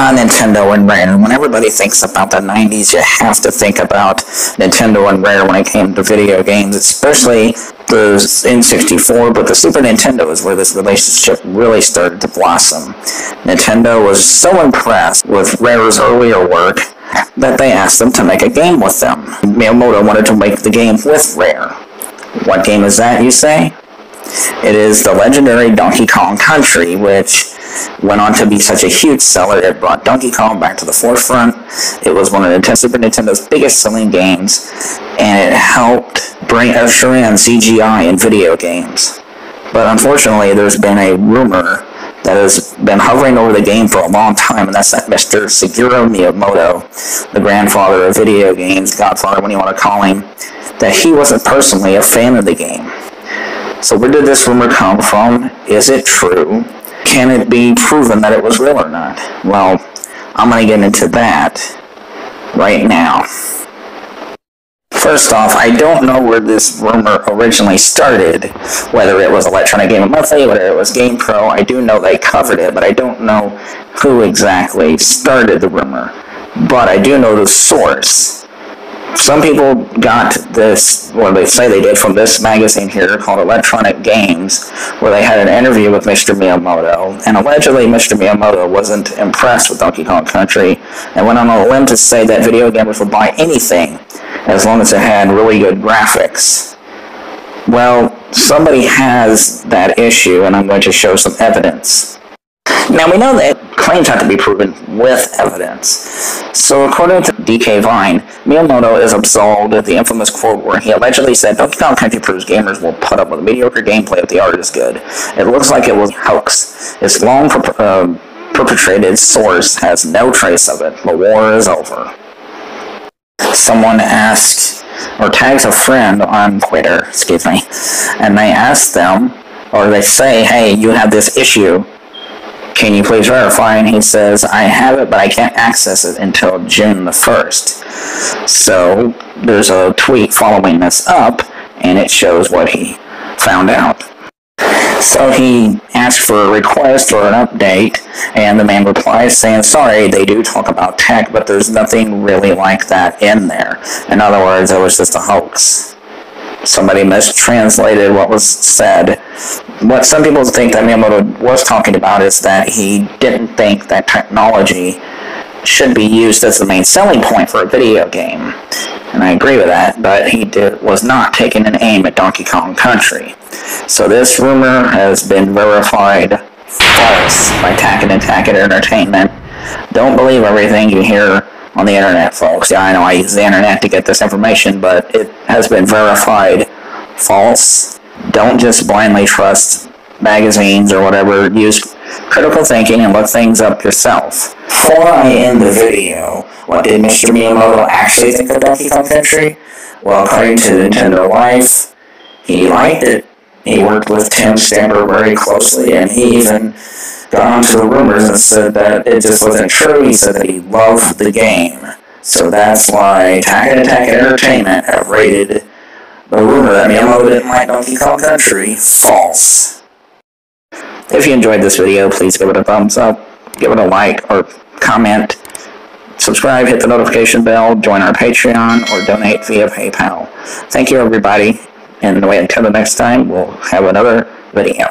Nintendo and Rare. When everybody thinks about the 90s, you have to think about Nintendo and Rare when it came to video games, especially the N64, but the Super Nintendo is where this relationship really started to blossom. Nintendo was so impressed with Rare's earlier work that they asked them to make a game with them. Miyamoto wanted to make the game with Rare. What game is that, you say? It is the legendary Donkey Kong Country, which went on to be such a huge seller. It brought Donkey Kong back to the forefront. It was one of Super Nintendo's biggest selling games, and it helped usher in CGI in video games. But unfortunately, there's been a rumor that has been hovering over the game for a long time, and that's that Mr. Shigeru Miyamoto, the grandfather of video games, godfather, when you want to call him, that he wasn't personally a fan of the game. So where did this rumor come from? Is it true? Can it be proven that it was real or not? Well, I'm going to get into that right now. First off, I don't know where this rumor originally started, whether it was Electronic Gaming Monthly, whether it was GamePro. I do know they covered it, but I don't know who exactly started the rumor. But I do know the source. Some people got this, or they say they did, from this magazine here called Electronic Games, where they had an interview with Mr. Miyamoto, and allegedly Mr. Miyamoto wasn't impressed with Donkey Kong Country, and went on a limb to say that video gamers would buy anything as long as it had really good graphics. Well, somebody has that issue, and I'm going to show some evidence. Now, we know that claims have to be proven with evidence. So, according to DK Vine, Miyamoto is absolved of the infamous quote where he allegedly said, Donkey Kong Country proves gamers will put up with mediocre gameplay if the art is good. It looks like it was a hoax. Its long perpetrated source has no trace of it. The war is over. Someone asks, or tags a friend on Twitter, and they ask them, or they say, hey, you have this issue. Can you please verify? And he says, I have it, but I can't access it until June the 1st. So there's a tweet following this up, and it shows what he found out. So he asked for a request or an update, and the man replies saying, sorry, they do talk about tech, but there's nothing really like that in there. In other words, it was just a hoax. Somebody mistranslated what was said. What some people think that Miyamoto was talking about is that he didn't think that technology should be used as the main selling point for a video game. And I agree with that, but he was not taking an aim at Donkey Kong Country. So this rumor has been verified false by Tackett and Tackett Entertainment. Don't believe everything you hear on the internet, folks. Yeah, I know I use the internet to get this information, but it has been verified false. Don't just blindly trust magazines or whatever. Use critical thinking and look things up yourself. Before I end the video, what did Mr. Miyamoto actually think of Donkey Kong Country? Well, according to Nintendo Life, he liked it. He worked with Tim Stamper very closely, and he even got onto the rumors and said that it just wasn't true. He said that he loved the game. So that's why Tackett and Tackett Entertainment have rated the rumor that Miyamoto didn't like Donkey Kong Country false. If you enjoyed this video, please give it a thumbs up, give it a like or comment, subscribe, hit the notification bell, join our Patreon, or donate via PayPal. Thank you, everybody, and until the next time, we'll have another video.